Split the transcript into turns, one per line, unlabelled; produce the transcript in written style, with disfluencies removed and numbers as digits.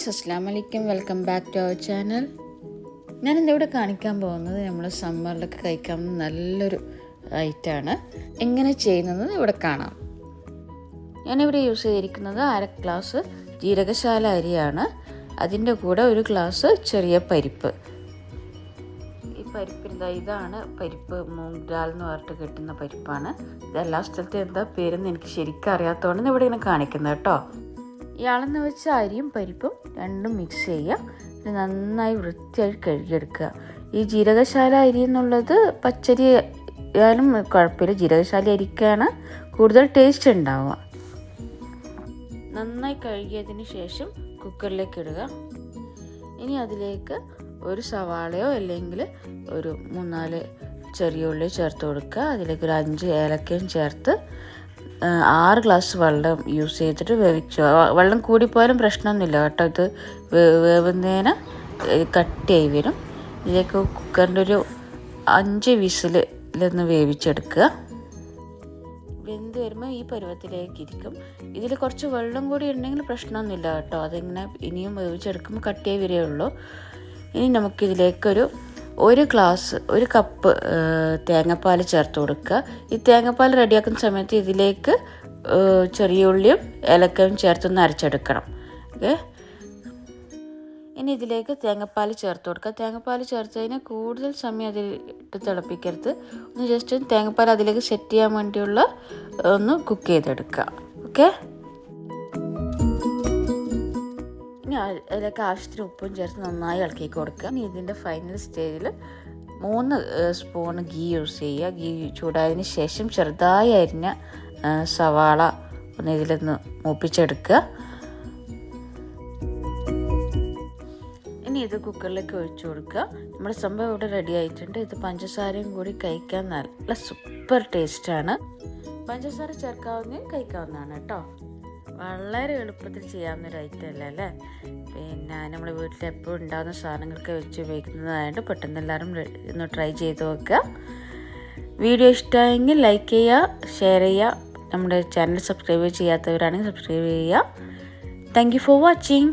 Friends, അസ്സലാമു അലൈക്കും. Welcome back to our channel. ഞാനിന്നിവിടെ കാണിക്കാൻ പോകുന്നത് നമ്മൾ സമ്മറിലൊക്കെ കഴിക്കാൻ നല്ലൊരു ഐറ്റമാണ്. എങ്ങനെ ചെയ്യുന്നത് ഇവിടെ കാണാം. ഞാനിവിടെ യൂസ് ചെയ്തിരിക്കുന്നത് 1/2 ഗ്ലാസ് ജീരകശാല അരിയാണ്. അതിൻ്റെ കൂടെ 1 ഗ്ലാസ് ചെറിയ പരിപ്പ്. ഈ പരിപ്പിൻ്റെ ഇതാണ് പരിപ്പ്, മൂങ് ദാൽ എന്ന് പറഞ്ഞിട്ട് കിട്ടുന്ന പരിപ്പാണ്. ഇതെല്ലാ സ്ഥലത്തും എന്താ പേരെന്ന് എനിക്ക് ശരിക്കും അറിയാത്തതുകൊണ്ട് ഇവിടെ ഇങ്ങനെ കാണിക്കുന്നത് കേട്ടോ. ഈ അളന്ന് വെച്ച അരിയും പരിപ്പും രണ്ടും മിക്സ് ചെയ്യുക. ഇത് നന്നായി വൃത്തിയായി കഴുകിയെടുക്കുക. ഈ ജീരകശാല അരി എന്നുള്ളത് പച്ചരി ആയാലും കുഴപ്പമില്ല, ജീരകശാല അരിക്കാണ് കൂടുതൽ ടേസ്റ്റ് ഉണ്ടാവുക. നന്നായി കഴുകിയതിന് ശേഷം കുക്കറിലേക്ക് ഇടുക. ഇനി അതിലേക്ക് 1 സവാളയോ അല്ലെങ്കിൽ ഒരു 3-4 ചെറിയ ഉള്ളി ചേർത്ത് കൊടുക്കുക. അതിലേക്ക് 5 ഏലക്കയും ചേർത്ത് 6 ഗ്ലാസ് വെള്ളം യൂസ് ചെയ്തിട്ട് വേവിച്ചു. വെള്ളം കൂടിപ്പോയാലും പ്രശ്നമൊന്നുമില്ല കേട്ടോ. ഇത് വേവുന്നതിന് കട്ടിയായി വരും. ഇതിലേക്ക് കുക്കറിൻ്റെ ഒരു 5 വിസിലൊന്ന് വേവിച്ചെടുക്കുക. വെന്ത് വരുമ്പോൾ ഈ പരുവത്തിലേക്ക് ഇരിക്കും. ഇതിൽ കുറച്ച് വെള്ളം കൂടി ഉണ്ടെങ്കിൽ പ്രശ്നമൊന്നുമില്ല കേട്ടോ. അതിങ്ങനെ ഇനിയും വേവിച്ചെടുക്കുമ്പോൾ കട്ടിയായി വരികയുള്ളൂ. ഇനി നമുക്കിതിലേക്കൊരു 1 കപ്പ് തേങ്ങാപ്പാൽ ചേർത്ത് കൊടുക്കുക. ഈ തേങ്ങാപ്പാൽ റെഡിയാക്കുന്ന സമയത്ത് ഇതിലേക്ക് ചെറിയ ഉള്ളിയും ഏലക്കയും ചേർത്തൊന്ന് അരച്ചെടുക്കണം. ഓക്കെ, ഇനി ഇതിലേക്ക് തേങ്ങാപ്പാൽ ചേർത്ത് കൊടുക്കുക. തേങ്ങാപ്പാൽ ചേർത്തതിന് കൂടുതൽ സമയം അതിലിട്ട് തിളപ്പിക്കരുത്. ഒന്ന് ജസ്റ്റ് തേങ്ങാപ്പാൽ അതിലേക്ക് സെറ്റ് ചെയ്യാൻ വേണ്ടിയുള്ള ഒന്ന് കുക്ക് ചെയ്തെടുക്കുക. ഓക്കെ, ഇനി അതിലേക്ക് ആവശ്യത്തിന് ഉപ്പും ചേർത്ത് നന്നായി ഇളക്കി കൊടുക്കുക. ഇനി ഇതിൻ്റെ ഫൈനൽ സ്റ്റേജിൽ 3 സ്പൂൺ ഗീ യൂസ് ചെയ്യുക. ഗീ ചൂടായതിന് ശേഷം ചെറുതായി അരിഞ്ഞ സവാള ഒന്ന് ഇതിലൊന്ന് മൂപ്പിച്ചെടുക്കുക. ഇനി ഇത് കുക്കറിലേക്ക് ഒഴിച്ചു കൊടുക്കുക. നമ്മുടെ സംഭവം ഇവിടെ റെഡി ആയിട്ടുണ്ട്. ഇത് പഞ്ചസാരയും കൂടി കഴിക്കാൻ നല്ല സൂപ്പർ ടേസ്റ്റാണ്. പഞ്ചസാര ചേർക്കാവുന്നതും കഴിക്കാവുന്നതാണ് കേട്ടോ. വളരെ എളുപ്പത്തിൽ ചെയ്യാവുന്നൊരു ഐറ്റം അല്ല അല്ലേ. പിന്നെ നമ്മൾ വീട്ടിൽ എപ്പോഴും ഉണ്ടാകുന്ന സാധനങ്ങളൊക്കെ വെച്ച് ഉപയോഗിക്കുന്നതായതുകൊണ്ട് പെട്ടെന്ന് എല്ലാവരും ഒന്ന് ട്രൈ ചെയ്ത് നോക്കുക. വീഡിയോ ഇഷ്ടമായെങ്കിൽ ലൈക്ക് ചെയ്യുക, ഷെയർ ചെയ്യുക. നമ്മുടെ ചാനൽ സബ്സ്ക്രൈബ് ചെയ്യാത്തവരാണെങ്കിൽ സബ്സ്ക്രൈബ് ചെയ്യുക. Thank you for watching.